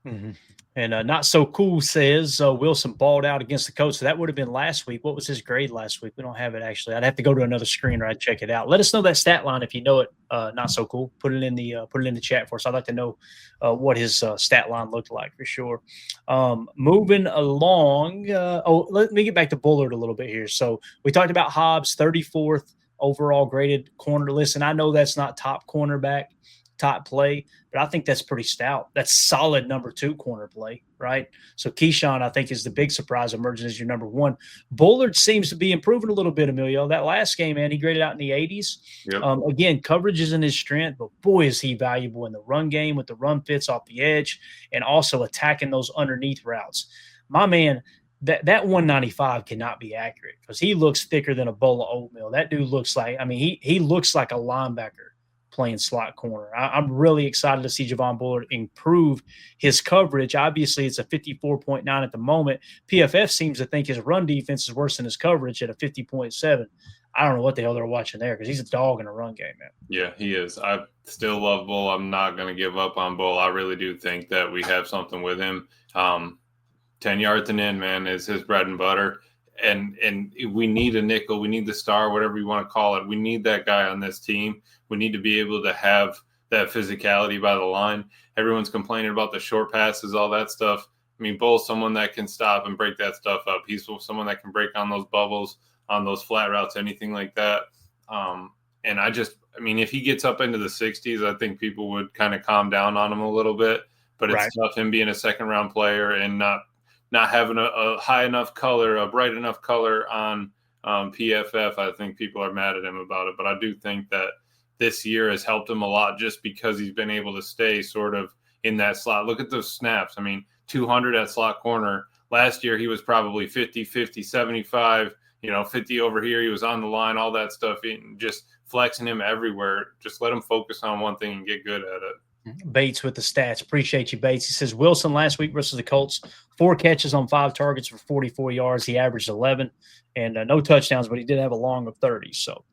Mhm. And Not So Cool says Wilson balled out against the Colts. So that would have been last week. What was his grade last week? We don't have it actually. I'd have to go to another screen or I'd check it out. Let us know that stat line if you know it. Not so cool. Put it in the chat for us. I'd like to know what his stat line looked like for sure. Moving along. Let me get back to Bullard a little bit here. So we talked about Hobbs, 34th overall graded corner. Listen, I know that's not top cornerback, top play, but I think that's pretty stout. That's solid number 2 corner play, right? So Keyshawn, I think, is the big surprise emerging as your number 1. Bullard seems to be improving a little bit, Emilio. That last game, man, he graded out in the 80s. Yep. Again, coverage isn't his strength, but boy, is he valuable in the run game with the run fits off the edge and also attacking those underneath routes. My man, that 195 cannot be accurate because he looks thicker than a bowl of oatmeal. That dude looks like, I mean, he looks like a linebacker playing slot corner. I'm really excited to see Javon Bullard improve his coverage. Obviously, it's a 54.9 at the moment. PFF seems to think his run defense is worse than his coverage at a 50.7. I don't know what the hell they're watching there because he's a dog in a run game, man. Yeah, he is. I still love Bull. I'm not going to give up on Bull. I really do think that we have something with him. 10 yards and in, man, is his bread and butter. And we need a nickel. We need the star, whatever you want to call it. We need that guy on this team. We need to be able to have that physicality by the line. Everyone's complaining about the short passes, all that stuff. I mean, Bull's someone that can stop and break that stuff up. He's someone that can break on those bubbles, on those flat routes, anything like that. And I mean, if he gets up into the 60s, I think people would kind of calm down on him a little bit. But it's tough him being a second-round player and not having a high enough color, a bright enough color on PFF. I think people are mad at him about it. But I do think that this year has helped him a lot just because he's been able to stay sort of in that slot. Look at those snaps. I mean, 200 at slot corner. Last year, he was probably 50, 75, 50 over here. He was on the line, all that stuff, just flexing him everywhere. Just let him focus on one thing and get good at it. Bates with the stats. Appreciate you, Bates. He says Wilson last week versus the Colts, 4 catches on 5 targets for 44 yards. He averaged 11 and no touchdowns, but he did have a long of 30. So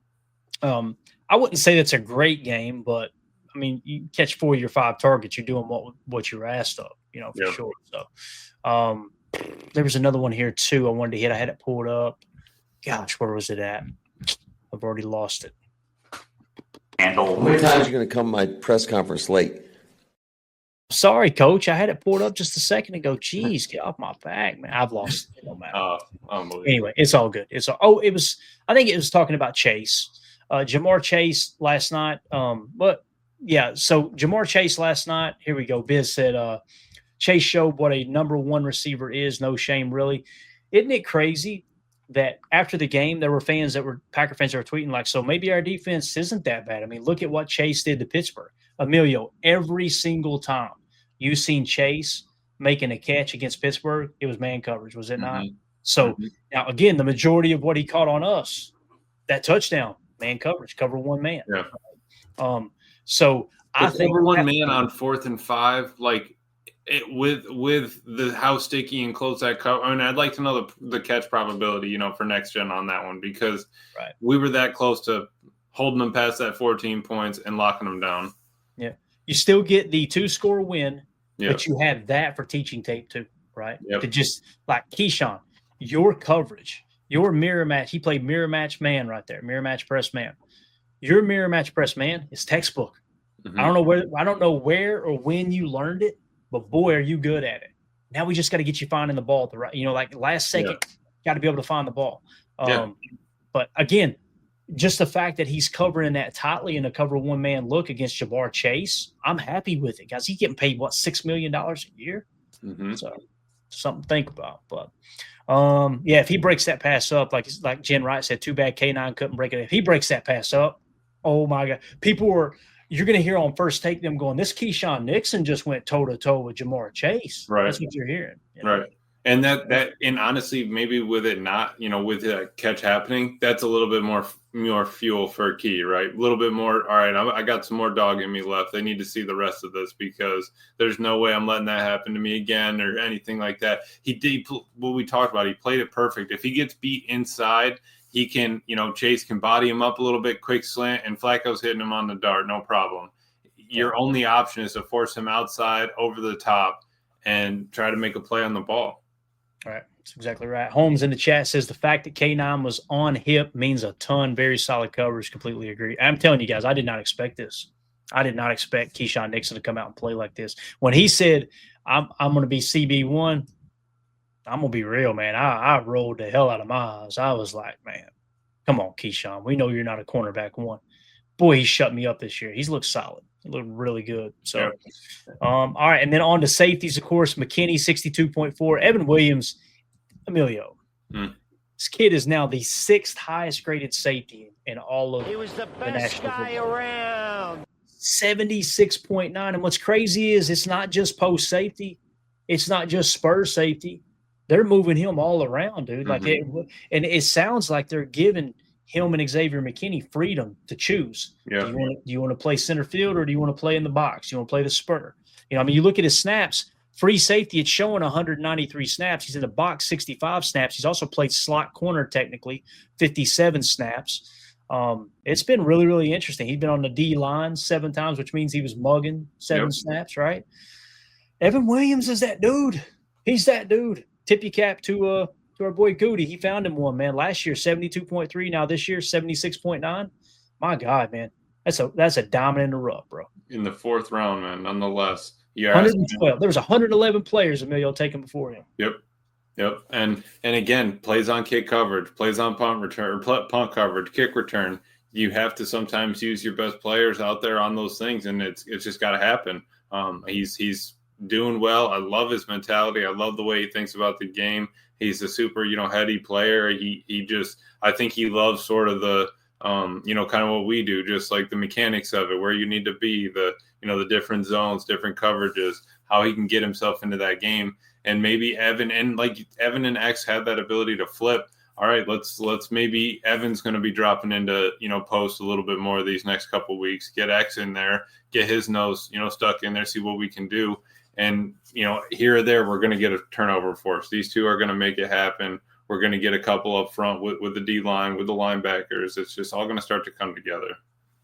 I wouldn't say that's a great game, but I mean, you catch 4 of your 5 targets, you're doing what you were asked of, for sure. So there was another one here too I wanted to hit. I had it pulled up. Gosh, where was it at? I've already lost it. How many times are you going to come to my press conference late? Sorry, Coach. I had it pulled up just a second ago. Jeez, get off my back, man. I've lost it. No matter. Anyway, it's all good. I think it was talking about Chase. Jamar Chase last night. So Jamar Chase last night. Here we go. Biz said Chase showed what a number 1 receiver is. No shame, really. Isn't it crazy that after the game, there were Packer fans that were tweeting like, so maybe our defense isn't that bad. I mean, look at what Chase did to Pittsburgh. Emilio, every single time you've seen Chase making a catch against Pittsburgh, it was man coverage, was it not? So now, again, the majority of what he caught on us, that touchdown, man coverage, cover 1 man. Yeah. So I think cover 1 man on 4th and 5, like, with the how sticky and close that cover. I mean, I'd like to know the catch probability, for next gen on that one because we were that close to holding them past that 14 points and locking them down. Yeah, you still get the 2-score win, but you have that for teaching tape too, right? Yep. To just like Keyshawn, your coverage, your mirror match. He played mirror match man right there, mirror match press man. Your mirror match press man is textbook. I don't know where or when you learned it. But boy, are you good at it. Now we just got to get you finding the ball at the right, like last second, got to be able to find the ball. But again, just the fact that he's covering that tightly in a cover 1 man look against Jamar Chase, I'm happy with it, guys. He's getting paid $6 million a year. So something to think about. But if he breaks that pass up, like Jen Wright said, too bad K9 couldn't break it. If he breaks that pass up, oh my God, you're going to hear on First Take them going, this Keyshawn Nixon just went toe-to-toe with Jamar Chase. Right. That's what you're hearing. Right. And and honestly, maybe with it not, with that catch happening, that's a little bit more fuel for Key, right? A little bit more. All right, I got some more dog in me left. They need to see the rest of this because there's no way I'm letting that happen to me again or anything like that. He did what we talked about. He played it perfect. If he gets beat inside, he can, Chase can body him up a little bit, quick slant, and Flacco's hitting him on the dart, no problem. Your only option is to force him outside over the top and try to make a play on the ball. All right. That's exactly right. Holmes in the chat says the fact that K9 was on hip means a ton. Very solid coverage. Completely agree. I'm telling you guys, I did not expect this. I did not expect Keyshawn Nixon to come out and play like this. When he said, I'm going to be CB1, I'm going to be real, man. I rolled the hell out of my eyes. I was like, man, come on, Keyshawn. We know you're not a cornerback one. Boy, he shut me up this year. He's looked solid. He looked really good. So, all right. And then on to safeties, of course, McKinney, 62.4. Evan Williams, Emilio. This kid is now the 6th highest graded safety in all of he was the best guy around. 76.9. And what's crazy is it's not just post safety. It's not just Spurs safety. They're moving him all around, dude. Like, and it sounds like they're giving him and Xavier McKinney freedom to choose. Yeah. Do you want to play center field or do you want to play in the box? Do you want to play the spur? I mean, you look at his snaps. Free safety, it's showing 193 snaps. He's in the box 65 snaps. He's also played slot corner technically, 57 snaps. It's been really, really interesting. He's been on the D line 7 times, which means he was mugging 7 snaps, right? Evan Williams is that dude. He's that dude. Tip your cap to our boy Goody. He found him one, man. Last year, 72.3. Now this year, 76.9. My God, man. That's a diamond in the rough, bro. In the 4th round, man, nonetheless. 112. There was 111 players Emilio taken before him. Yep. And again, plays on kick coverage, plays on punt return, punt coverage, kick return. You have to sometimes use your best players out there on those things, and it's just got to happen. He's doing well. I love his mentality. I love the way he thinks about the game. He's a super, heady player. I think he loves sort of the, kind of what we do, just like the mechanics of it, where you need to be, the different zones, different coverages, how he can get himself into that game. And maybe Evan and X had that ability to flip. All right, let's maybe Evan's going to be dropping into, post a little bit more these next couple of weeks, get X in there, get his nose, stuck in there, see what we can do. And, here or there, we're going to get a turnover force. These two are going to make it happen. We're going to get a couple up front with the D-line, with the linebackers. It's just all going to start to come together.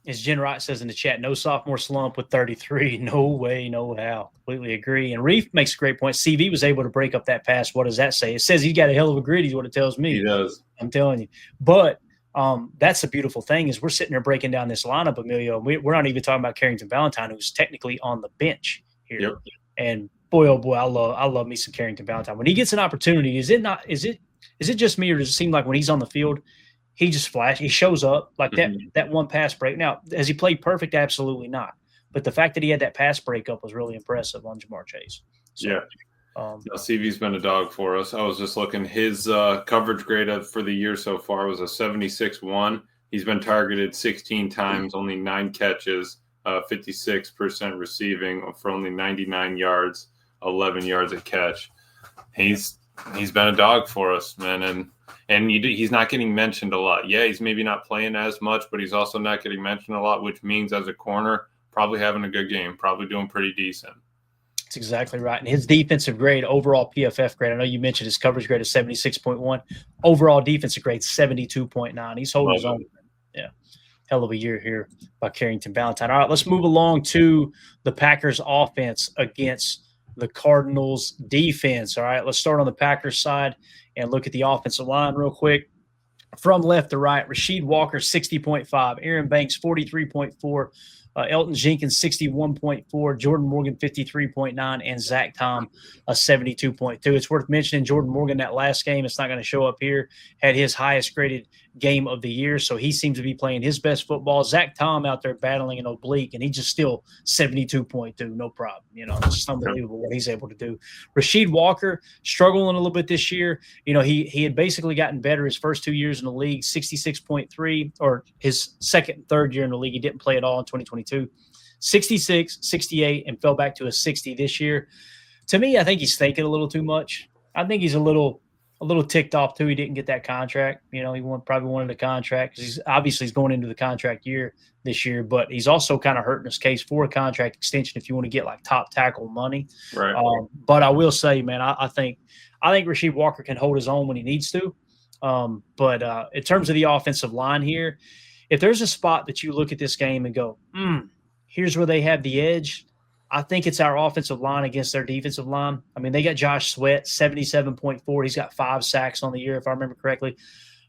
As Jen Wright says in the chat, no sophomore slump with 33. No way, no how. Completely agree. And Reef makes a great point. CV was able to break up that pass. What does that say? It says he's got a hell of a grid is what it tells me. He does. I'm telling you. But that's the beautiful thing is we're sitting there breaking down this lineup, Emilio. We're not even talking about Carrington Valentine, who's technically on the bench here. Yep. And boy, oh boy, I love me some Carrington Valentine. When he gets an opportunity, is it just me, or does it seem like when he's on the field, he just flashes, he shows up like that one pass break. Now, has he played perfect? Absolutely not. But the fact that he had that pass breakup was really impressive on Jamar Chase. So, yeah. CV's been a dog for us. I was just looking. His coverage grade for the year so far was a 76.1. He's been targeted 16 times, only 9 catches, 56% receiving for only 99 yards, 11 yards a catch. He's been a dog for us, man, and he's not getting mentioned a lot. Yeah, he's maybe not playing as much, but he's also not getting mentioned a lot, which means as a corner, probably having a good game, probably doing pretty decent. That's exactly right. And his defensive grade, overall PFF grade, I know you mentioned his coverage grade is 76.1. Overall defensive grade, 72.9. He's holding his own. Yeah. Hell of a year here by Carrington Valentine. All right, let's move along to the Packers offense against the Cardinals defense. All right, let's start on the Packers side and look at the offensive line real quick. From left to right, Rasheed Walker, 60.5. Aaron Banks, 43.4. Elton Jenkins, 61.4. Jordan Morgan, 53.9. And Zach Tom, 72.2. It's worth mentioning Jordan Morgan, that last game, it's not going to show up here, had his highest graded game of the year. So he seems to be playing his best football. Zach Tom out there battling an oblique, and he just still 72.2, no problem. It's just unbelievable what he's able to do. Rasheed Walker struggling a little bit this year. He had basically gotten better his first 2 years in the league, 66.3, or his second and third year in the league. He didn't play at all in 2022. 66, 68, and fell back to a 60 this year. To me, I think he's thinking a little too much. I think he's a little ticked off too. He didn't get that contract. He probably wanted a contract because he's going into the contract year this year, but he's also kind of hurting his case for a contract extension if you want to get like top tackle money. Right. But I will say, man, I think Rasheed Walker can hold his own when he needs to. But in terms of the offensive line here, if there's a spot that you look at this game and go, here's where they have the edge, I think it's our offensive line against their defensive line. I mean, they got Josh Sweat, 77.4. He's got 5 sacks on the year, if I remember correctly.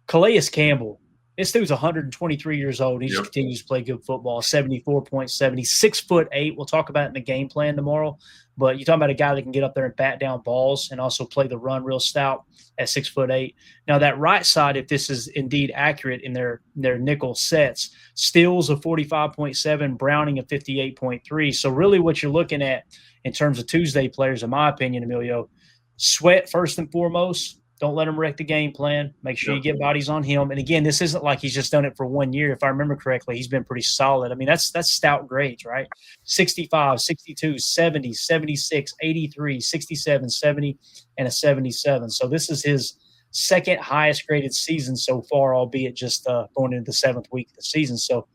Calais Campbell, this dude's 123 years old. He just continues to play good football, 74.7. He's 6'8". We'll talk about it in the game plan tomorrow. But you're talking about a guy that can get up there and bat down balls and also play the run real stout at 6'8". Now, that right side, if this is indeed accurate in their nickel sets, Stills of 45.7, Browning of 58.3. So really what you're looking at in terms of Tuesday players, in my opinion, Emilio, Sweat first and foremost. Don't let him wreck the game plan. Make sure you get bodies on him. And again, this isn't like he's just done it for 1 year. If I remember correctly, he's been pretty solid. I mean, that's stout grades, right? 65, 62, 70, 76, 83, 67, 70, and a 77. So this is his second highest graded season so far, albeit just going into the 7th week of the season. So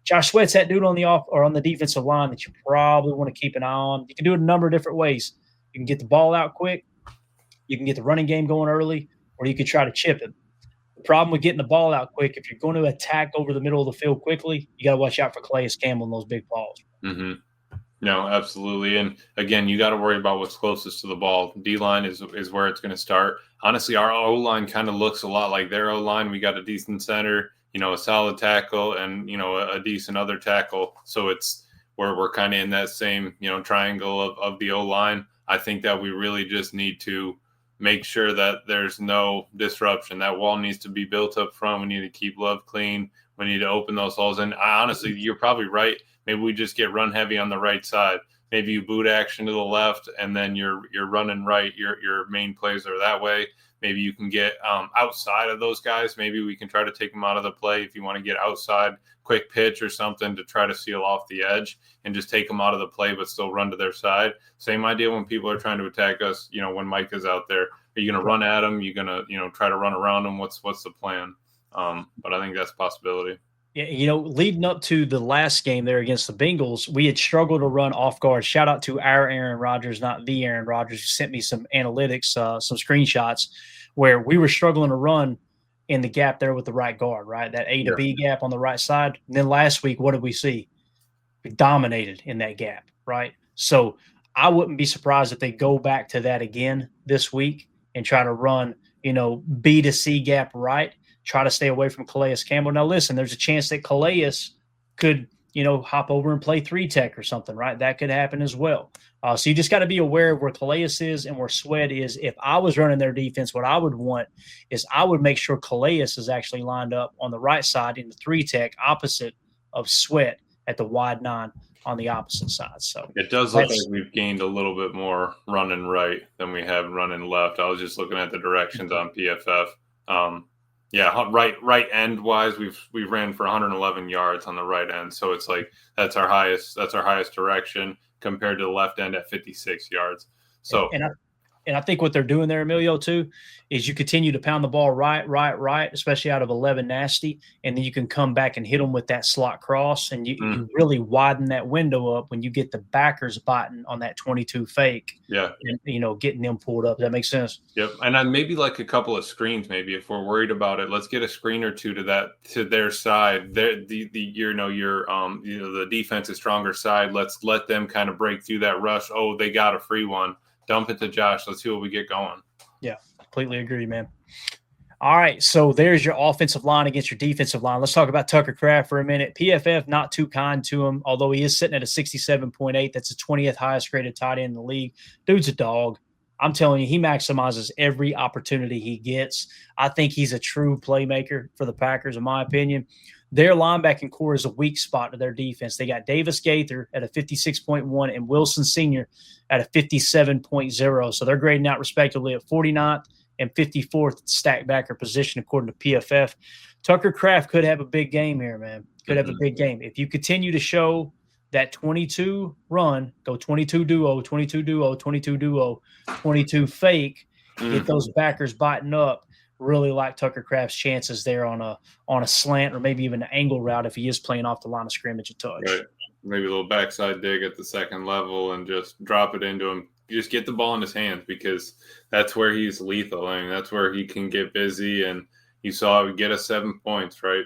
Josh Sweat's that dude on the defensive line that you probably want to keep an eye on. You can do it a number of different ways. You can get the ball out quick. You can get the running game going early, or you can try to chip it. The problem with getting the ball out quick, if you're going to attack over the middle of the field quickly, you got to watch out for Calais Campbell and those big balls. Mm-hmm. No, absolutely. And again, you got to worry about what's closest to the ball. D-line is where it's going to start. Honestly, our O-line kind of looks a lot like their O-line. We got a decent center, a solid tackle, and, a decent other tackle. So it's where we're kind of in that same, triangle of the O-line. I think that we really just need to make sure that there's no disruption. That wall needs to be built up front. We need to keep Love clean. We need to open those holes. And honestly, you're probably right. Maybe we just get run heavy on the right side. Maybe you boot action to the left, and then you're running right. Your main plays are that way. Maybe you can get outside of those guys. Maybe we can try to take them out of the play if you want to get outside, quick pitch or something to try to seal off the edge and just take them out of the play but still run to their side. Same idea when people are trying to attack us, when Mike is out there. Are you going to run at them? You're going to, try to run around them? What's the plan? But I think that's a possibility. Yeah, leading up to the last game there against the Bengals, we had struggled to run off guard. Shout out to our Aaron Rodgers, not the Aaron Rodgers, who sent me some analytics, some screenshots where we were struggling to run in the gap there with the right guard, right? That A to B gap on the right side. And then last week, what did we see? We dominated in that gap, right? So I wouldn't be surprised if they go back to that again this week and try to run, B to C gap right. Try to stay away from Calais Campbell. Now, listen, there's a chance that Calais could, hop over and play 3-tech or something, right? That could happen as well. So you just got to be aware of where Calais is and where Sweat is. If I was running their defense, what I would want is I would make sure Calais is actually lined up on the right side in the 3-tech opposite of Sweat at the wide 9 on the opposite side. So it does look like we've gained a little bit more running right than we have running left. I was just looking at the directions on PFF. Right end wise, we ran for 111 yards on the right end. So it's like that's our highest direction compared to the left end at 56 yards. So and I think what they're doing there, Emilio, too, is you continue to pound the ball right, especially out of 11 nasty, and then you can come back and hit them with that slot cross, and you really widen that window up when you get the backers biting on that 22 fake. Yeah. And, getting them pulled up. That makes sense. Yep. And then maybe like a couple of screens, maybe if we're worried about it, let's get a screen or two to their side. The defense's stronger side. Let's let them kind of break through that rush. Oh, they got a free one. Dump it to Josh. Let's see what we get going. Yeah, completely agree, man. All right, so there's your offensive line against your defensive line. Let's talk about Tucker Kraft for a minute. PFF not too kind to him, although he is sitting at a 67.8. That's the 20th highest graded tight end in the league. Dude's a dog. I'm telling you, he maximizes every opportunity he gets. I think he's a true playmaker for the Packers, in my opinion. Their linebacking core is a weak spot to their defense. They got Davis Gaither at a 56.1 and Wilson Sr. at a 57.0. So they're grading out respectively at 49th and 54th stack backer position, according to PFF. Tucker Kraft could have a big game here, man. Could have a big game. If you continue to show that 22 run, go 22 duo, 22 duo, 22 duo, 22 fake, get those backers biting up. Really like Tucker Kraft's chances there on a slant or maybe even an angle route if he is playing off the line of scrimmage a touch. Right. Maybe a little backside dig at the second level and just drop it into him. You just get the ball in his hands because that's where he's lethal. I mean, that's where he can get busy. And you saw it would get us 7 points, right?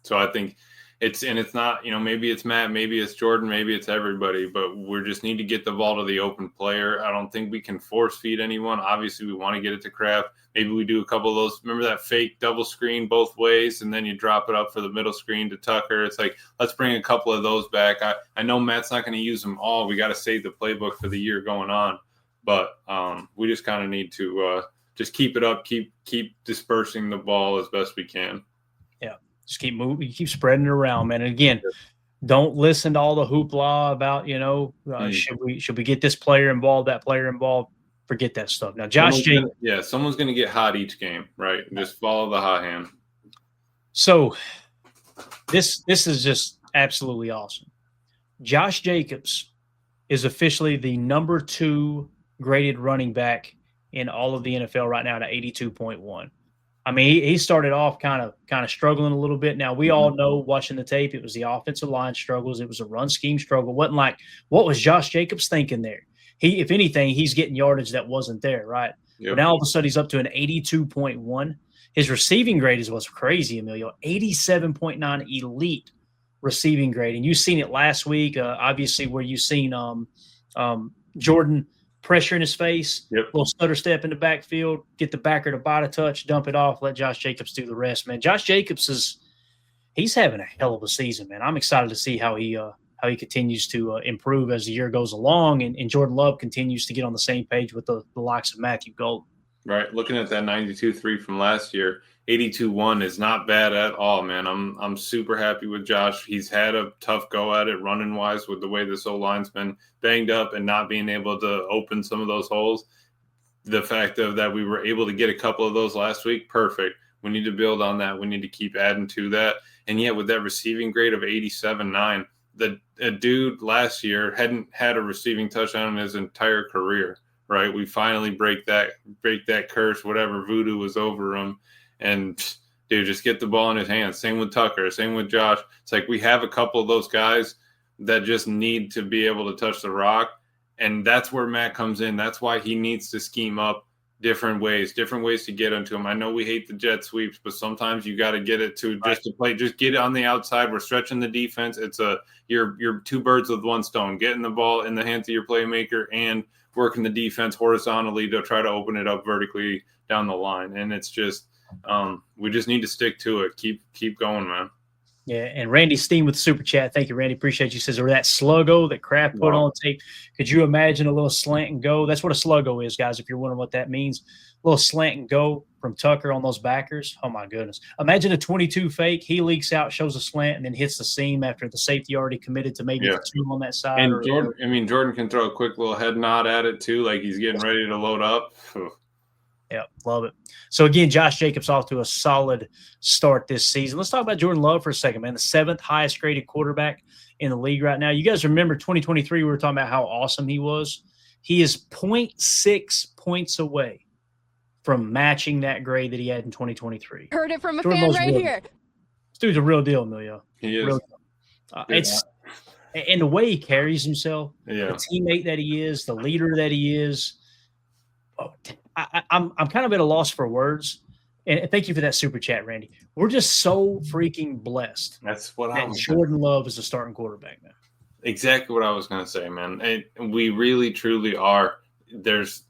So I think It's not, maybe it's Matt, maybe it's Jordan, maybe it's everybody, but we just need to get the ball to the open player. I don't think we can force feed anyone. Obviously, we want to get it to Kraft. Maybe we do a couple of those. Remember that fake double screen both ways, and then you drop it up for the middle screen to Tucker. It's like, let's bring a couple of those back. I know Matt's not going to use them all. We got to save the playbook for the year going on, but we just kind of need to just keep it up, keep dispersing the ball as best we can. Yeah, just keep moving, keep spreading it around, man. And again, don't listen to all the hoopla about should we get this player involved, that player involved. Forget that stuff. Now, Josh Jacobs. Someone's going to get hot each game, right? Just follow the hot hand. So this is just absolutely awesome. Josh Jacobs is officially the number 2 graded running back in all of the NFL right now at 82.1. I mean, he started off kind of struggling a little bit. Now, we all know, watching the tape, it was the offensive line struggles. It was a run scheme struggle. It wasn't like, what was Josh Jacobs thinking there? If anything, he's getting yardage that wasn't there, right? Yep. But now all of a sudden he's up to an 82.1. His receiving grade is what's crazy, Emilio. 87.9 elite receiving grade. And you've seen it last week, obviously, where you've seen Jordan pressure in his face, little stutter step in the backfield, get the backer to bite a touch, dump it off, let Josh Jacobs do the rest, man. Josh Jacobs he's having a hell of a season, man. I'm excited to see how he continues to improve as the year goes along, and Jordan Love continues to get on the same page with the likes of Matthew Golden. Right. Looking at that 92.3 from last year, 82.1 is not bad at all, man. I'm super happy with Josh. He's had a tough go at it running wise with the way this O-line's been banged up and not being able to open some of those holes. The fact that we were able to get a couple of those last week, perfect. We need to build on that. We need to keep adding to that. And yet with that receiving grade of 87.9, the dude last year hadn't had a receiving touchdown in his entire career. Right, we finally break that curse, whatever voodoo was over him, and dude, just get the ball in his hands. Same with Tucker, same with Josh. It's like we have a couple of those guys that just need to be able to touch the rock, and that's where Matt comes in. That's why he needs to scheme up different ways to get into him. I know we hate the jet sweeps, but sometimes you got to get it to just to play. Just get it on the outside. We're stretching the defense. It's you're 2 birds with 1 stone. Getting the ball in the hands of your playmaker and working the defense horizontally to try to open it up vertically down the line. And it's just we just need to stick to it. Keep going, man. Yeah, and Randy Steen with the super chat. Thank you, Randy. Appreciate you. Says, or that sluggo that Kraft put on tape. Could you imagine a little slant and go? That's what a sluggo is, guys, if you're wondering what that means. A little slant and go from Tucker on those backers. Oh, my goodness. Imagine a 22 fake. He leaks out, shows a slant, and then hits the seam after the safety already committed to maybe the 2 on that side. And Jordan can throw a quick little head nod at it, too, like he's getting ready to load up. Yeah, love it. So, again, Josh Jacobs off to a solid start this season. Let's talk about Jordan Love for a second, man. The 7th highest graded quarterback in the league right now. You guys remember 2023, we were talking about how awesome he was. He is 0.6 points away from matching that grade that he had in 2023. Heard it from a Jordan fan Love's right real. here. This dude's a real deal, Emilio. He is. And the way he carries himself, the teammate that he is, the leader that he is. I'm kind of at a loss for words. And thank you for that super chat, Randy. We're just so freaking blessed. That's what that Jordan Love is a starting quarterback now. Exactly what I was going to say, man. And we really, truly are. There's,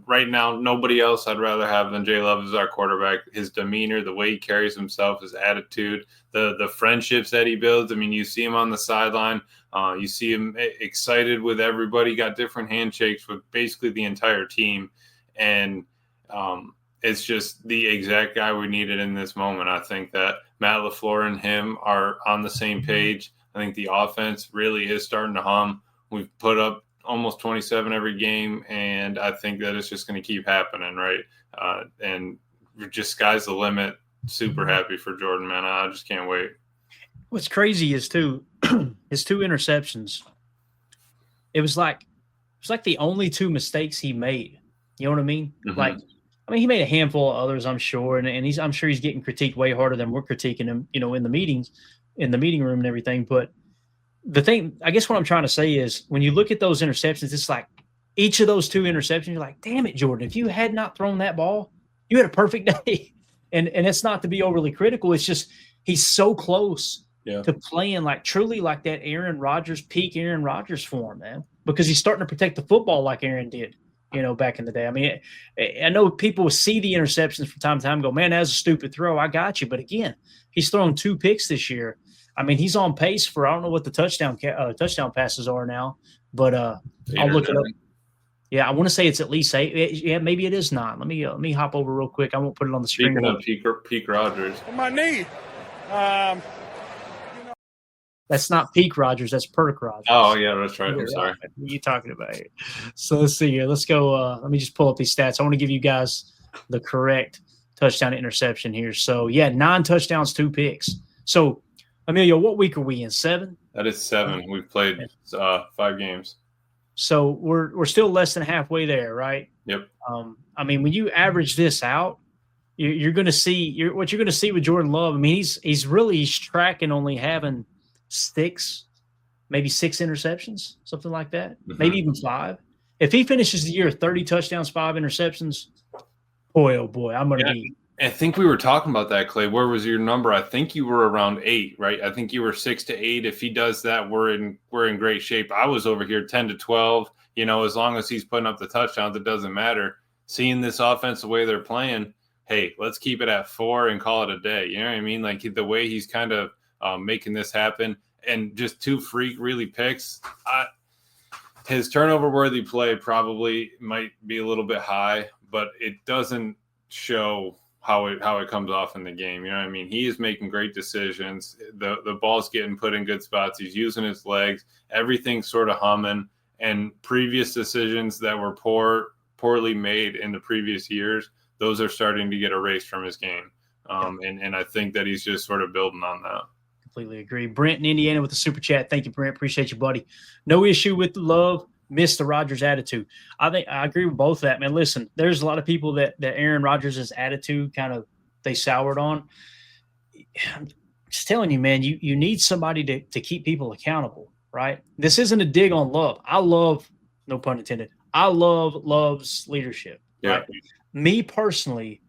right now, nobody else I'd rather have than Jay Love as our quarterback. His demeanor, the way he carries himself, his attitude, the friendships that he builds. I mean, you see him on the sideline. You see him excited with everybody. Got different handshakes with basically the entire team. And it's just the exact guy we needed in this moment. I think that Matt LaFleur and him are on the same page. I think the offense really is starting to hum. We've put up almost 27 every game, and I think that it's just going to keep happening, right? And just sky's the limit. Super happy for Jordan, man. I just can't wait. What's crazy is, too, his 2 interceptions. It was like the only 2 mistakes he made. You know what I mean? Mm-hmm. He made a handful of others, I'm sure, and I'm sure he's getting critiqued way harder than we're critiquing him, in the meetings, in the meeting room and everything. But the thing, I guess what I'm trying to say is when you look at those interceptions, it's like each of those 2 interceptions, you're like, damn it, Jordan, if you had not thrown that ball, you had a perfect day. And it's not to be overly critical. It's just he's so close to playing like truly like that Aaron Rodgers, peak Aaron Rodgers form, man, because he's starting to protect the football like Aaron did, back in the day. I mean, I know people see the interceptions from time to time and go, man, that's a stupid throw. I got you. But again, he's thrown 2 picks this year. I mean, he's on pace for, I don't know what the touchdown passes are now, but I'll look it up. Yeah, I want to say it's at least 8. Yeah, maybe it is 9. Let me hop over real quick. I won't put it on the screen. Speaking of peak Rodgers. On my knee. That's not peak Rodgers. That's Perk Rodgers. Oh, yeah, that's right. I'm sorry. What are you talking about here? So let's see here. Let's go. Let me just pull up these stats. I want to give you guys the correct touchdown to interception here. So, 9 touchdowns, 2 picks. So, Emilio, what week are we in? 7? That is 7. We've played 5 games. So we're still less than halfway there, right? Yep. I mean, when you average this out, you're going to see what you're going to see with Jordan Love. I mean, he's tracking only having 6 interceptions, something like that, maybe even 5. If he finishes the year 30 touchdowns, 5 interceptions, boy, oh boy, I'm going to be. I think we were talking about that, Clay. Where was your number? I think you were around 8, right? I think you were 6 to 8. If he does that, we're in great shape. I was over here 10 to 12. As long as he's putting up the touchdowns, it doesn't matter. Seeing this offense the way they're playing, hey, let's keep it at 4 and call it a day. You know what I mean? Like the way he's kind of making this happen, and just 2 freak really picks. His turnover-worthy play probably might be a little bit high, but it doesn't show how it comes off in the game. You know what I mean? He is making great decisions. The ball's getting put in good spots. He's using his legs. Everything's sort of humming. And previous decisions that were poorly made in the previous years, those are starting to get erased from his game. And I think that he's just sort of building on that. Completely agree. Brent in Indiana with the super chat. Thank you, Brent. Appreciate you, buddy. No issue with the Love. Missed the Rodgers attitude. I think I agree with both of that, man. Listen, there's a lot of people that Aaron Rodgers' attitude kind of they soured on. I'm just telling you, man, you need somebody to keep people accountable, right? This isn't a dig on Love. I love, no pun intended, I love Love's leadership. Yeah. Right? Me personally,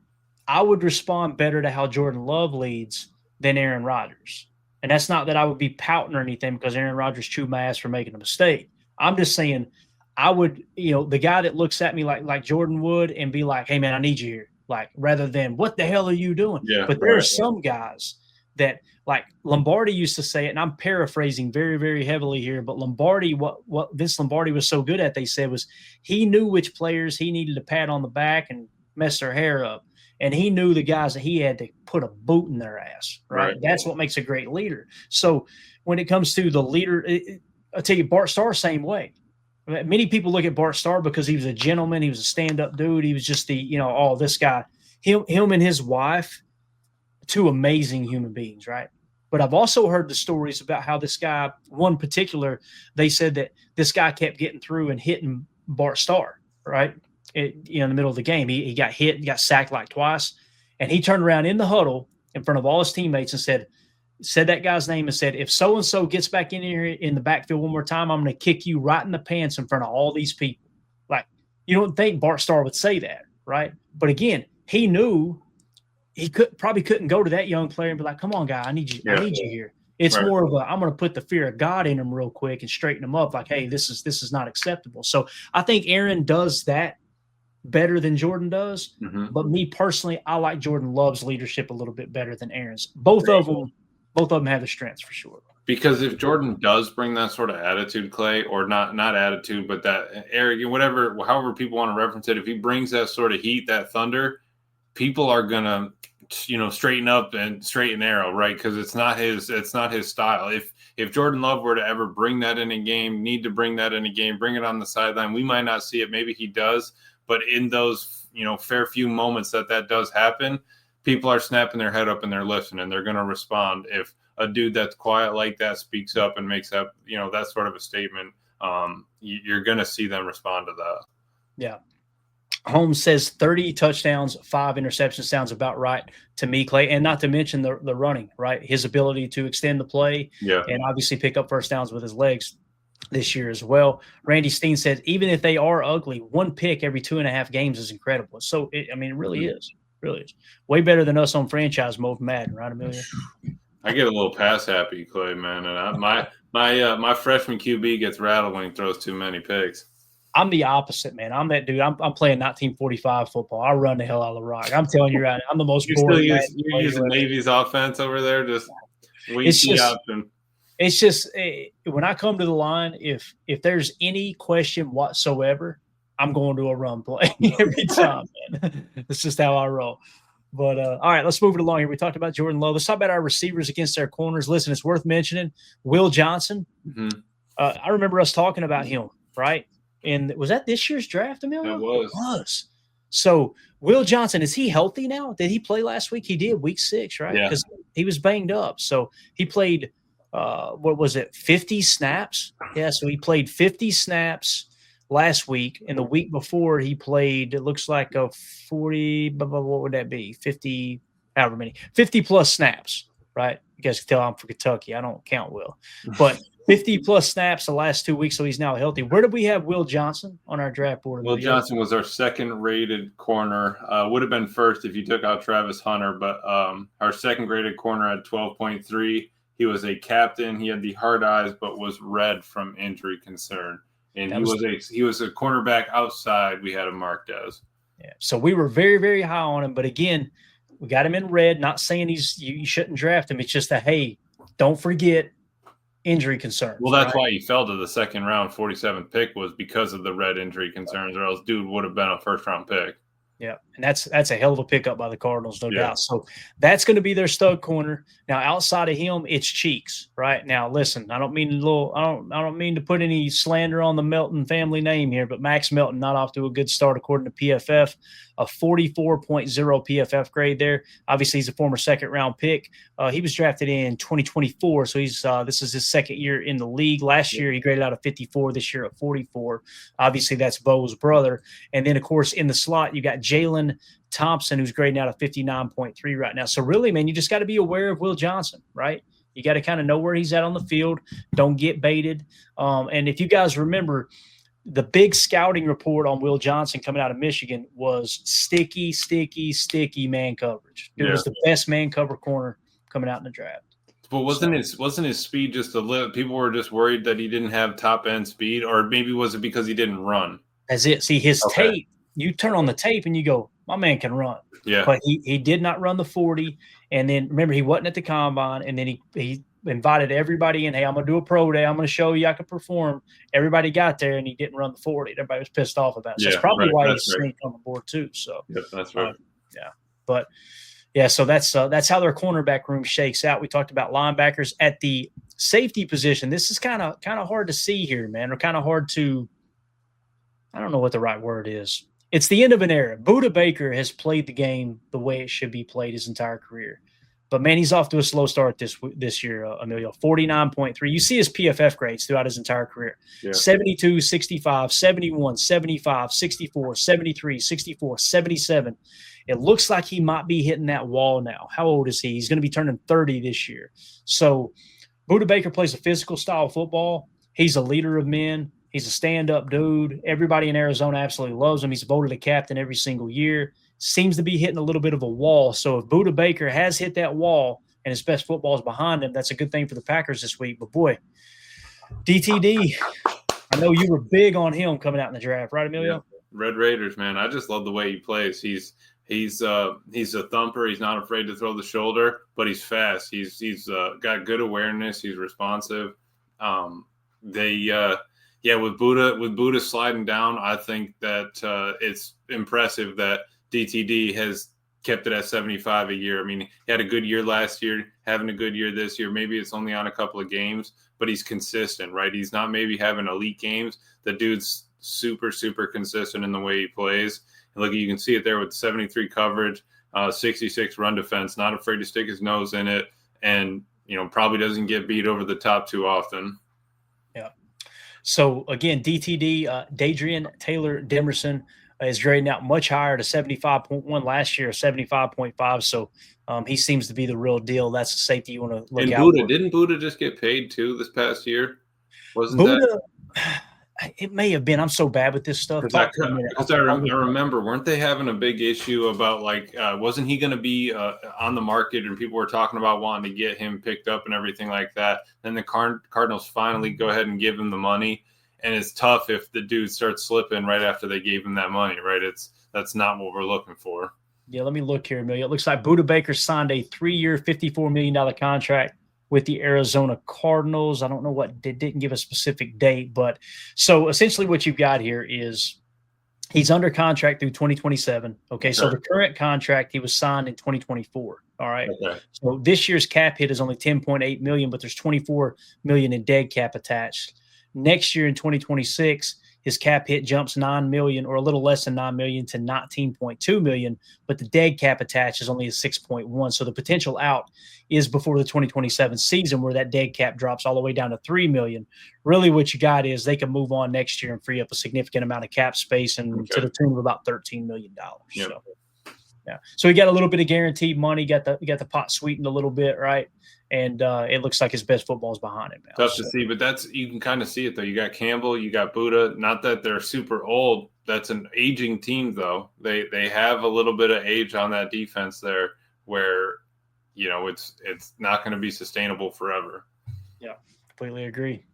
I would respond better to how Jordan Love leads than Aaron Rodgers. And that's not that I would be pouting or anything because Aaron Rodgers chewed my ass for making a mistake. I'm just saying I would, the guy that looks at me like Jordan would and be like, hey, man, I need you here. Like, rather than what the hell are you doing? Yeah, but there are some guys that like Lombardi used to say it, and I'm paraphrasing very, very heavily here, but Lombardi, what Vince Lombardi was so good at, they said, was he knew which players he needed to pat on the back and mess their hair up. And he knew the guys that he had to put a boot in their ass, right? That's what makes a great leader. So when it comes to the leader, I'll tell you, Bart Starr, same way. Many people look at Bart Starr because he was a gentleman. He was a stand-up dude. He was just this guy. Him and his wife, 2 amazing human beings, right? But I've also heard the stories about how this guy, one particular, they said that this guy kept getting through and hitting Bart Starr, right? In the middle of the game. He got hit and got sacked like twice. And he turned around in the huddle in front of all his teammates and said that guy's name and said, if so-and-so gets back in here in the backfield one more time, I'm going to kick you right in the pants in front of all these people. Like, you don't think Bart Starr would say that, right? But again, he knew he probably couldn't go to that young player and be like, come on, guy, I need you here. It's more of I'm going to put the fear of God in him real quick and straighten him up like, hey, this is not acceptable. So I think Aaron does that better than Jordan does. Mm-hmm. But me personally, I like Jordan Love's leadership a little bit better than Aaron's. Both of them have the strengths for sure. Because if Jordan does bring that sort of attitude, Clay, or not attitude, but that arrogant, however people want to reference it, if he brings that sort of heat, that thunder, people are gonna, straighten up and straight and narrow, right? Because it's not his style. If Jordan Love were to ever bring that in a game, bring it on the sideline, we might not see it. Maybe he does, but in those fair few moments that does happen, people are snapping their head up and they're listening. They're going to respond. If a dude that's quiet like that speaks up and makes up, that sort of a statement, you're going to see them respond to that. Yeah. Holmes says 30 touchdowns, 5 interceptions sounds about right to me, Clay. And not to mention the running, right? His ability to extend the play and obviously pick up first downs with his legs this year as well. Randy Steen says, even if they are ugly, 1 pick every 2.5 games is incredible. So, it really is. Really is. Way better than us on franchise mode, Madden, right, Amelia? I get a little pass happy, Clay, man, and my freshman QB gets rattled when he throws too many picks. I'm the opposite, man. I'm that dude. I'm playing 1945 football. I run the hell out of the rock. I'm telling you right now, I'm the most boring. You're using Navy's offense over there, just wait the option. It's just when I come to the line, if there's any question whatsoever, I'm going to a run play every time, man. That's just how I roll. But all right, let's move it along here. We talked about Jordan Love. Let's talk about our receivers against our corners. Listen, it's worth mentioning Will Johnson. Mm-hmm. I remember us talking about him, right? And was that this year's draft, Emilio? It was. It was. So Will Johnson, is he healthy now? Did he play last week? He did, week 6, right? Yeah. Because he was banged up. So he played, 50 snaps? Yeah, so he played 50 snaps last week. And the week before he played, it looks like a 40, what would that be? 50, however many, 50-plus snaps, right? You guys can tell I'm from Kentucky. I don't count Will. But 50-plus snaps the last 2 weeks, so he's now healthy. Where did we have Will Johnson on our draft board? Will Johnson was our second-rated corner. Would have been first if you took out Travis Hunter, but our second-rated corner at 12.3. He was a captain. He had the hard eyes, but was red from injury concern. And he was a cornerback outside. We had him marked as. Yeah. So we were very, very high on him. But again, we got him in red. Not saying you shouldn't draft him. It's just that, hey, don't forget injury concerns. Well, that's why he fell to the second round, 47th pick, was because of the red injury concerns, or else dude would have been a first-round pick. Yeah, and that's a hell of a pickup by the Cardinals, no doubt. So that's going to be their stud corner. Now, outside of him, it's Cheeks, right? Now, listen, I don't mean to put any slander on the Melton family name here, but Max Melton not off to a good start according to PFF, a 44.0 PFF grade there. Obviously, he's a former second-round pick. He was drafted in 2024, so this is his second year in the league. Last year, he graded out a 54. This year, a 44. Obviously, that's Bo's brother. And then, of course, in the slot, you got Jalen Thompson, who's grading out a 59.3 right now. So really, man, you just got to be aware of Will Johnson, right? You got to kind of know where he's at on the field. Don't get baited. And if you guys remember, the big scouting report on Will Johnson coming out of Michigan was sticky man coverage. It was the best man cover corner coming out in the draft. But wasn't his speed just a little? People were just worried that he didn't have top end speed, or maybe was it because he didn't run? That's it. See, his tape. You turn on the tape and you go, my man can run. Yeah. But he did not run the 40. And then remember, he wasn't at the combine. And then he invited everybody in. Hey, I'm going to do a pro day. I'm going to show you I can perform. Everybody got there and he didn't run the 40. Everybody was pissed off about it. So that's probably why he's sneaked on the board too. So that's right. But yeah, so that's how their cornerback room shakes out. We talked about linebackers at the safety position. This is kind of hard to see here, man, or kind of hard to, I don't know what the right word is. It's the end of an era. Budda Baker has played the game the way it should be played his entire career. But, man, he's off to a slow start this year, Emilio. 49.3. You see his PFF grades throughout his entire career. 72, 65, 71, 75, 64, 73, 64, 77. It looks like he might be hitting that wall now. How old is he? He's going to be turning 30 this year. So Budda Baker plays a physical style of football. He's a leader of men. He's a stand-up dude. Everybody in Arizona absolutely loves him. He's voted a captain every single year. Seems to be hitting a little bit of a wall. So if Budda Baker has hit that wall and his best football is behind him, that's a good thing for the Packers this week. But, boy, DTD, I know you were big on him coming out in the draft, right, Emilio? Yeah. Red Raiders, man. I just love the way he plays. He's a thumper. He's not afraid to throw the shoulder, but he's fast. He's got good awareness. He's responsive. With Budda sliding down, I think that it's impressive that DTD has kept it at 75 a year. I mean, he had a good year last year, having a good year this year. Maybe it's only on a couple of games, but he's consistent, right? He's not maybe having elite games. The dude's super, super consistent in the way he plays. And look, you can see it there with 73 coverage, 66 run defense, not afraid to stick his nose in it, and, probably doesn't get beat over the top too often. Yeah. So, again, DTD, Dadrian Taylor Demerson is grading out much higher to 75.1 last year, 75.5. So, he seems to be the real deal. That's a safety you want to look out for. Didn't Budda just get paid too this past year? Wasn't Budda, that? It may have been. I'm so bad with this stuff. Because I remember, weren't they having a big issue about wasn't he going to be on the market, and people were talking about wanting to get him picked up and everything like that. Then the Cardinals finally go ahead and give him the money, and it's tough if the dude starts slipping right after they gave him that money, right? That's not what we're looking for. Yeah, let me look here, Amelia. It looks like Budda Baker signed a 3-year, $54 million contract with the Arizona Cardinals. I don't know they didn't give a specific date, but so essentially what you've got here is he's under contract through 2027. Okay. So the current contract, he was signed in 2024. All right. Okay. So this year's cap hit is only 10.8 million, but there's 24 million in dead cap attached. Next year in 2026, his cap hit jumps 9 million or a little less than 9 million to 19.2 million, but the dead cap attached is only a 6.1. So the potential out is before the 2027 season where that dead cap drops all the way down to 3 million. Really what you got is they can move on next year and free up a significant amount of cap space and to the tune of about $13 million. Yep. So, yeah. So he got a little bit of guaranteed money, got the pot sweetened a little bit, right? And it looks like his best football is behind him now. Tough to see, but you can kind of see it, though. You got Campbell, you got Budda. Not that they're super old. That's an aging team, though. They have a little bit of age on that defense there where, it's not going to be sustainable forever. Yeah, completely agree.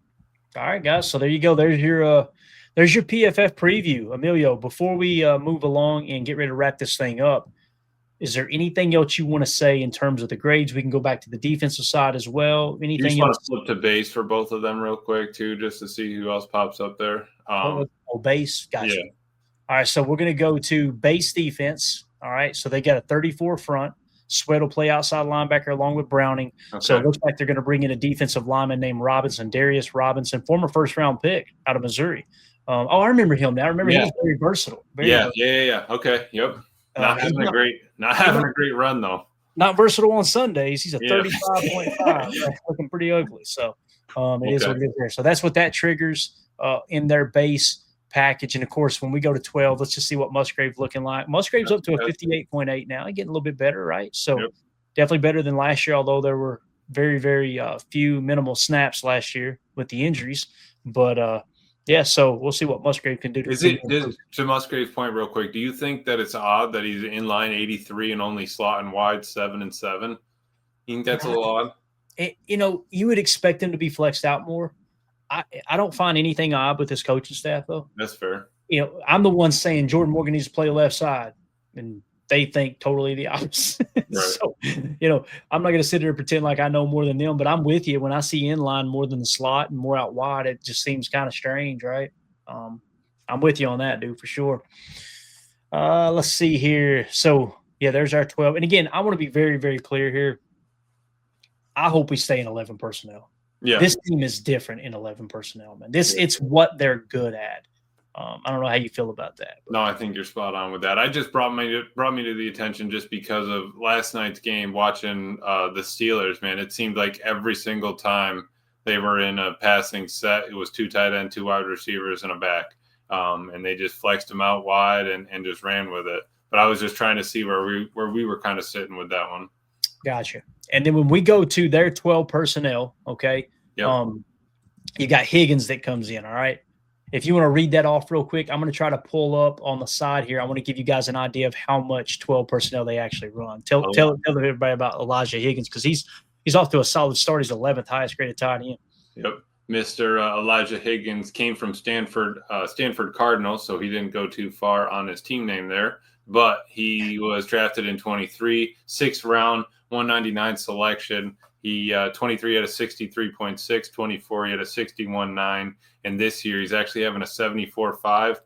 All right, guys. So there you go. There's your PFF preview. Emilio, before we move along and get ready to wrap this thing up, is there anything else you want to say in terms of the grades? We can go back to the defensive side as well. Anything else? You just want to flip to base for both of them real quick, too, just to see who else pops up there. Base? Gotcha. Yeah. All right, so we're going to go to base defense. All right, so they got a 34 front. Sweat will play outside linebacker along with Browning. Okay. So it looks like they're going to bring in a defensive lineman named Darius Robinson, former first-round pick out of Missouri. I remember him now. I remember he was very versatile. Yeah. Okay, yep. Not having a great run, though. Not versatile on Sundays. He's a 35.5. Looking pretty ugly. So it is what it is there. So that's what that triggers in their base package. And, of course, when we go to 12, let's just see what Musgrave's looking like. Musgrave's up to a 58.8 now. He's getting a little bit better, right? So definitely better than last year, although there were very, very few minimal snaps last year with the injuries. But, so we'll see what Musgrave can do. To Musgrave's point real quick, do you think that it's odd that he's in line 83 and only slot and wide 7 and 7? You think that's a little odd? You would expect him to be flexed out more. I don't find anything odd with his coaching staff, though. That's fair. I'm the one saying Jordan Morgan needs to play left side, and they think totally the opposite. Right. So, I'm not going to sit here and pretend like I know more than them, but I'm with you. When I see inline more than the slot and more out wide, it just seems kind of strange, right? I'm with you on that, dude, for sure. Let's see here. So, there's our 12. And again, I want to be very, very clear here. I hope we stay in 11 personnel. Yeah. This team is different in 11 personnel, man. It's what they're good at. I don't know how you feel about that. No, I think you're spot on with that. I just brought me to the attention just because of last night's game, watching the Steelers, man. It seemed like every single time they were in a passing set, it was 2 tight end, 2 wide receivers, and a back. And they just flexed them out wide and just ran with it. But I was just trying to see where we were kind of sitting with that one. Gotcha. And then when we go to their 12 personnel, okay, you got Higgins that comes in, all right? If you want to read that off real quick, I'm going to try to pull up on the side here. I want to give you guys an idea of how much 12 personnel they actually run. Tell everybody about Elijah Higgins because he's off to a solid start. He's 11th highest graded tight end. Yep. Mr. Elijah Higgins came from Stanford Cardinals, so he didn't go too far on his team name there. But he was drafted in 23, 6th round, 199 selection. He 23 had a 63.6, 24 he had a 61.9, and this year he's actually having a 74.5.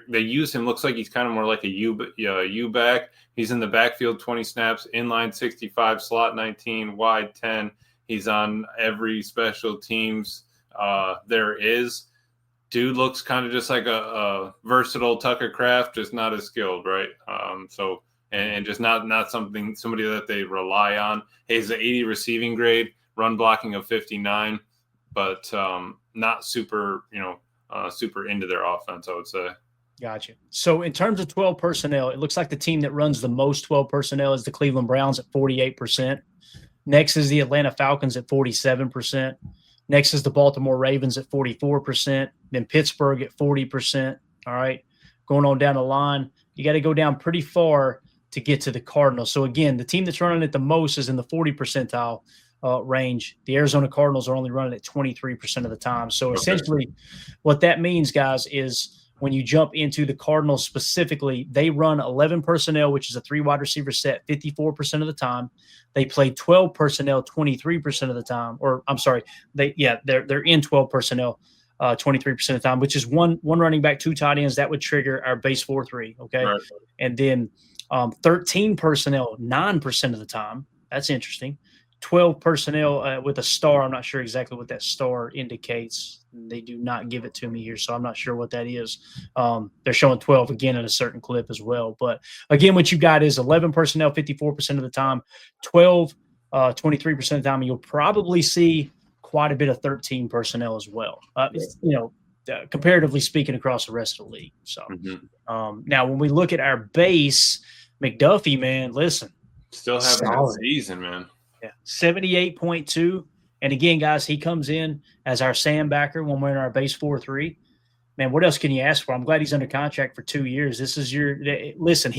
They use him. Looks like he's kind of more like a U back. He's in the backfield 20 snaps, inline 65, slot 19, wide 10. He's on every special teams there is. Dude looks kind of just like a versatile Tucker Kraft, just not as skilled, right? And just not somebody that they rely on. He has an 80 receiving grade, run blocking of 59, but not super, super into their offense, I would say. Gotcha. So in terms of 12 personnel, it looks like the team that runs the most 12 personnel is the Cleveland Browns at 48%. Next is the Atlanta Falcons at 47%. Next is the Baltimore Ravens at 44%, then Pittsburgh at 40%. All right. Going on down the line, you got to go down pretty far to get to the Cardinals. So again, the team that's running it the most is in the 40 percentile range. The Arizona Cardinals are only running at 23% of the time. So essentially what that means, guys, is when you jump into the Cardinals specifically, they run 11 personnel, which is a 3 wide receiver set 54% of the time. They play 12 personnel 23% of the time. Or I'm sorry, they're in 12 personnel 23% of the time, which is one running back, 2 tight ends. That would trigger our base 4-3. Okay. Right. And then 13 personnel 9% of the time. That's interesting. 12 personnel with a star. I'm not sure exactly what that star indicates. They do not give it to me here, so I'm not sure what that is. They're showing 12 again in a certain clip as well. But again, what you got is 11 personnel 54% of the time, 12 23% of the time, and you'll probably see quite a bit of 13 personnel as well. Comparatively speaking, across the rest of the league. So now when we look at our base, McDuffie, man, listen. Still having a season, man. Yeah, 78.2. And again, guys, he comes in as our sandbacker when we're in our base 4-3. Man, what else can you ask for? I'm glad he's under contract for 2 years. This is listen,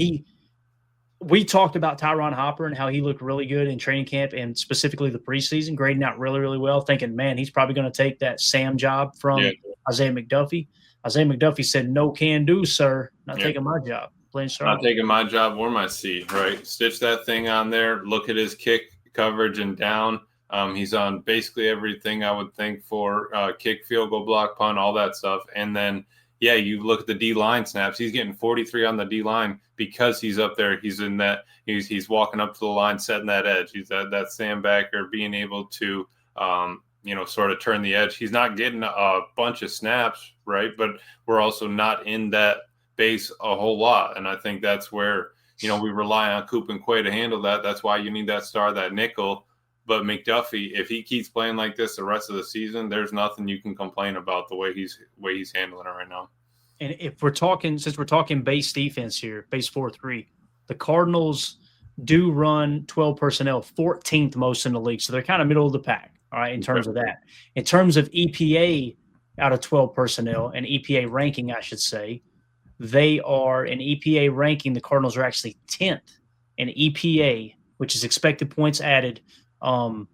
we talked about Tyron Hopper and how he looked really good in training camp and specifically the preseason, grading out really, really well, thinking, man, he's probably going to take that Sam job from Isaiah McDuffie. Isaiah McDuffie said, no can do, sir. Not taking my job. Not taking my job or my seat, right? Stitch that thing on there. Look at his kick coverage and down. He's on basically everything I would think for kick, field goal, block, punt, all that stuff. And then, you look at the D-line snaps. He's getting 43 on the D-line because he's up there. He's in that. He's walking up to the line, setting that edge. He's that sandbacker, being able to, sort of turn the edge. He's not getting a bunch of snaps, right? But we're also not in that base a whole lot. And I think that's where, we rely on Coop and Quay to handle that. That's why you need that star, that nickel. But McDuffie, if he keeps playing like this the rest of the season, there's nothing you can complain about the way he's handling it right now. And since we're talking base defense here, base 4-3, the Cardinals do run 12 personnel, 14th most in the league. So they're kind of middle of the pack, all right, in terms of that. In terms of EPA out of 12 personnel and EPA ranking, I should say, they are in EPA ranking. The Cardinals are actually 10th in EPA, which is expected points added out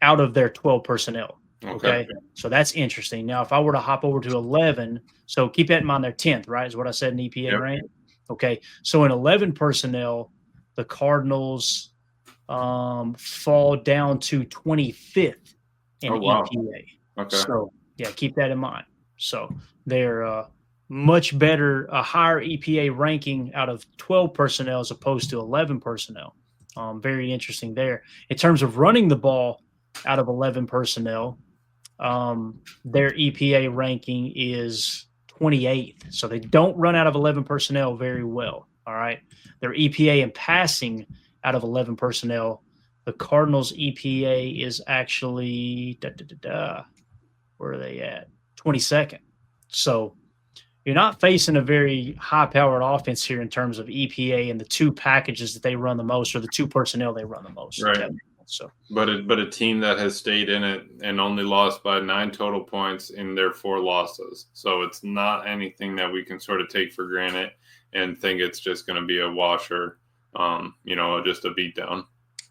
of their 12 personnel. Okay. So that's interesting. Now, if I were to hop over to 11, so keep that in mind, they're 10th, right? Is what I said in EPA rank. Okay. So in 11 personnel, the Cardinals fall down to 25th in EPA. Okay. So keep that in mind. So they're much better, a higher EPA ranking out of 12 personnel as opposed to 11 personnel. Very interesting there. In terms of running the ball out of 11 personnel, their EPA ranking is 28th. So they don't run out of 11 personnel very well. All right. Their EPA in passing out of 11 personnel, the Cardinals EPA is actually, where are they at? 22nd. So you're not facing a very high-powered offense here in terms of EPA and the 2 packages that they run the most, or the 2 personnel they run the most. Right. So, but a team that has stayed in it and only lost by 9 total points in their 4 losses. So it's not anything that we can sort of take for granted and think it's just going to be a washer, just a beatdown.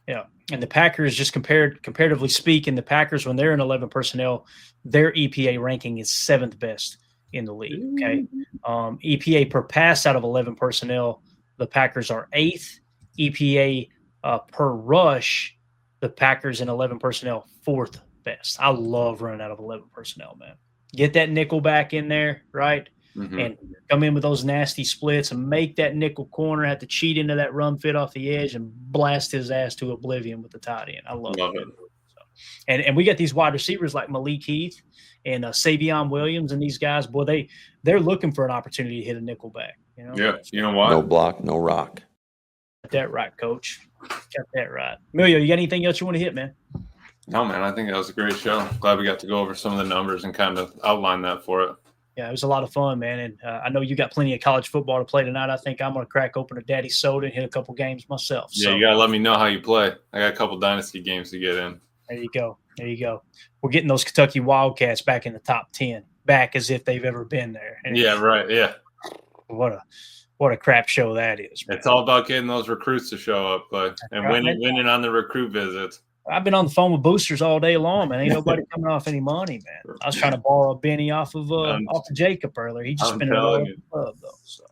Yeah, and the Packers, just comparatively speaking, the Packers, when they're in 11 personnel, their EPA ranking is 7th best in the league. Okay. EPA per pass out of 11 personnel, the Packers are 8th. EPA per rush, the Packers in 11 personnel, 4th best. I love running out of 11 personnel, man. Get that nickel back in there, right? And come in with those nasty splits and make that nickel corner have to cheat into that run fit off the edge and blast his ass to oblivion with the tight end. I love it. So, and we got these wide receivers like Malik Heath and Savion Williams and these guys, boy, they're looking for an opportunity to hit a nickel back. Yeah, you know what? No block, no rock. Got that right, Coach. Got that right. Emilio, you got anything else you want to hit, man? No, man, I think that was a great show. Glad we got to go over some of the numbers and kind of outline that for it. Yeah, it was a lot of fun, man. And I know you got plenty of college football to play tonight. I think I'm going to crack open a daddy soda and hit a couple games myself. Yeah, you got to let me know how you play. I got a couple dynasty games to get in. There you go. There you go. We're getting those Kentucky Wildcats back in the top 10, back as if they've ever been there. And yeah, right. Yeah. What a crap show that is, man. It's all about getting those recruits to show up, Clay, and winning on the recruit visits. I've been on the phone with boosters all day long, man. Ain't nobody coming off any money, man. I was trying to borrow a Benny off of Jacob earlier. He just spent it all in the club, though. So,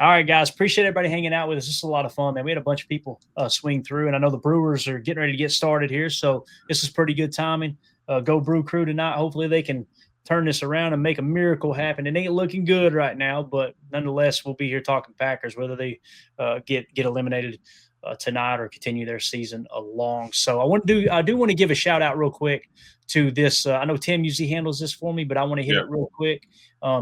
all right, guys, appreciate everybody hanging out with us. This is a lot of fun, man. We had a bunch of people swing through, and I know the Brewers are getting ready to get started here, so this is pretty good timing. Go Brew Crew tonight. Hopefully they can turn this around and make a miracle happen. It ain't looking good right now, but nonetheless, we'll be here talking Packers, whether they get eliminated tonight or continue their season along. So I do want to give a shout out real quick to this. I know Tim usually handles this for me, but I want to hit it real quick.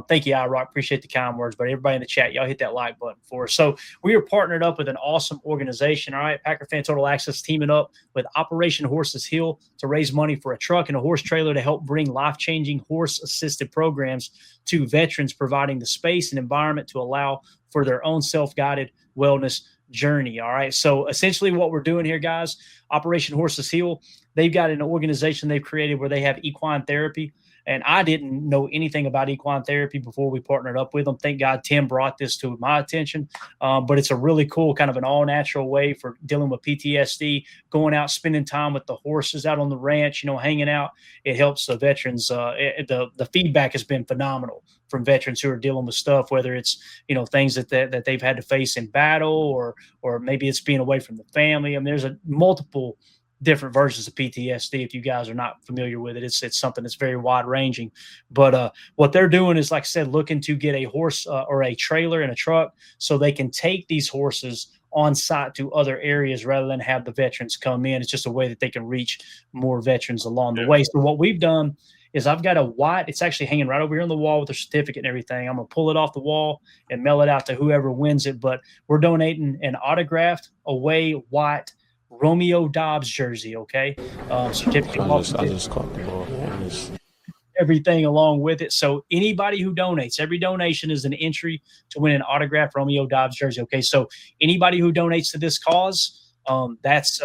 Thank you, iRock. Appreciate the kind words, but everybody in the chat, y'all hit that like button for us. So we are partnered up with an awesome organization. All right, Packer Fan Total Access teaming up with Operation Horses Hill to raise money for a truck and a horse trailer to help bring life-changing horse-assisted programs to veterans, providing the space and environment to allow for their own self-guided wellness journey. All right. So essentially what we're doing here, guys, Operation Horses Heal, they've got an organization they've created where they have equine therapy. And I didn't know anything about equine therapy before we partnered up with them. Thank God Tim brought this to my attention. But it's a really cool kind of an all-natural way for dealing with PTSD, going out, spending time with the horses out on the ranch, hanging out. It helps the veterans. The feedback has been phenomenal from veterans who are dealing with stuff, whether it's, things that they've had to face in battle or maybe it's being away from the family. I mean, there's multiple different versions of PTSD. If you guys are not familiar with it, it's something that's very wide ranging. But what they're doing is, like I said, looking to get a horse or a trailer and a truck so they can take these horses on site to other areas rather than have the veterans come in. It's just a way that they can reach more veterans along the way. So what we've done is I've got a white, it's actually hanging right over here on the wall with a certificate and everything. I'm going to pull it off the wall and mail it out to whoever wins it. But we're donating an autographed away white Romeo Dobbs jersey, okay? Certificate. I just caught the ball. Everything along with it. So anybody who donates, every donation is an entry to win an autographed Romeo Dobbs jersey, okay? So anybody who donates to this cause, that's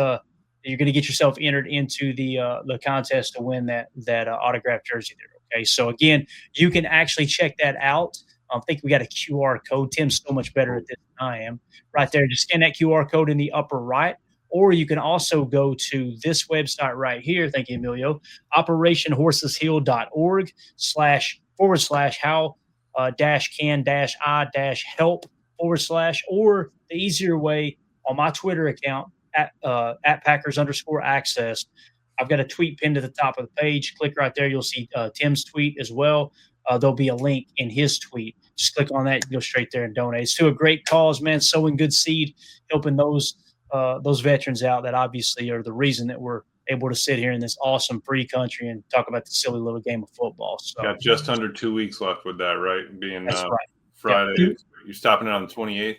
you're going to get yourself entered into the contest to win that autographed jersey there, okay? So again, you can actually check that out. I think we got a QR code. Tim's so much better at this than I am. Right there, just scan that QR code in the upper right. Or you can also go to this website right here. Thank you, Emilio. OperationHorsesHeal.org/forward/how-can-I-help/ or the easier way on my Twitter account at Packers_access. I've got a tweet pinned to the top of the page. Click right there. You'll see Tim's tweet as well. There'll be a link in his tweet. Just click on that. Go straight there and donate. It's to a great cause, man. Sowing good seed, helping those veterans out that obviously are the reason that we're able to sit here in this awesome free country and talk about the silly little game of football. So got just under 2 weeks left with that, right? Being right. Friday. Yeah. You're stopping it on the 28th?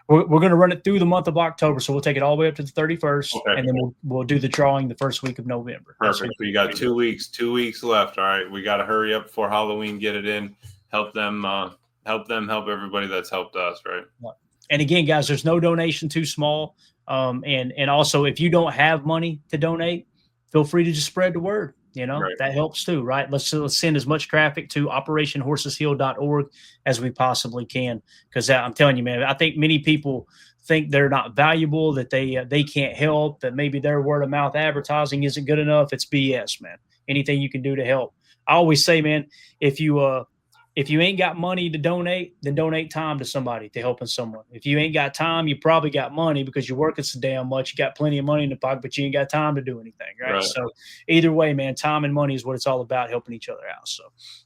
We're going to run it through the month of October, so we'll take it all the way up to the 31st, and then we'll do the drawing the first week of November. Perfect. So you got 2 weeks. 2 weeks left. All right, we got to hurry up before Halloween. Get it in. Help them. Help everybody that's helped us. Right. And again, guys, there's no donation too small. And also, if you don't have money to donate, feel free to just spread the word. Right. That helps too, right? Let's send as much traffic to OperationHorsesHeal.org as we possibly can. Because I'm telling you, man, I think many people think they're not valuable, that they can't help, that maybe their word of mouth advertising isn't good enough. It's BS, man. Anything you can do to help. I always say, man, if you ain't got money to donate, then donate time to somebody, to helping someone. If you ain't got time, you probably got money because you're working so damn much. You got plenty of money in the pocket, but you ain't got time to do anything, right? So either way, man, time and money is what it's all about, helping each other out. So,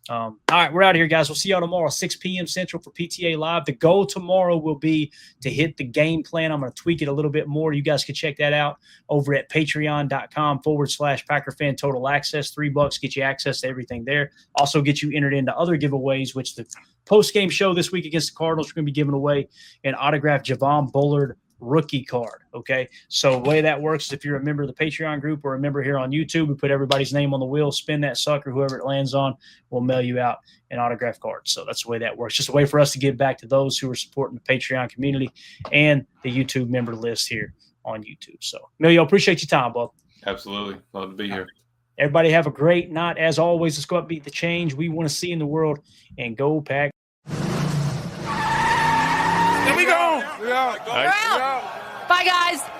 all right, we're out of here, guys. We'll see y'all tomorrow, 6 p.m. Central for PTA Live. The goal tomorrow will be to hit the game plan. I'm going to tweak it a little bit more. You guys can check that out over at patreon.com/PackerFan Total Access. $3 get you access to everything there. Also get you entered into other giveaways, which the post-game show this week against the Cardinals, we're going to be giving away an autographed Javon Bullard rookie card, okay? So the way that works is if you're a member of the Patreon group or a member here on YouTube, we put everybody's name on the wheel, spin that sucker, whoever it lands on, we'll mail you out an autographed card. So that's the way that works. Just a way for us to give back to those who are supporting the Patreon community and the YouTube member list here on YouTube. So, Emilio, appreciate your time, bub. Absolutely. Love to be here. Everybody have a great night. As always, let's go out and be the change we want to see in the world, and go Pack. There we go. Bye, guys.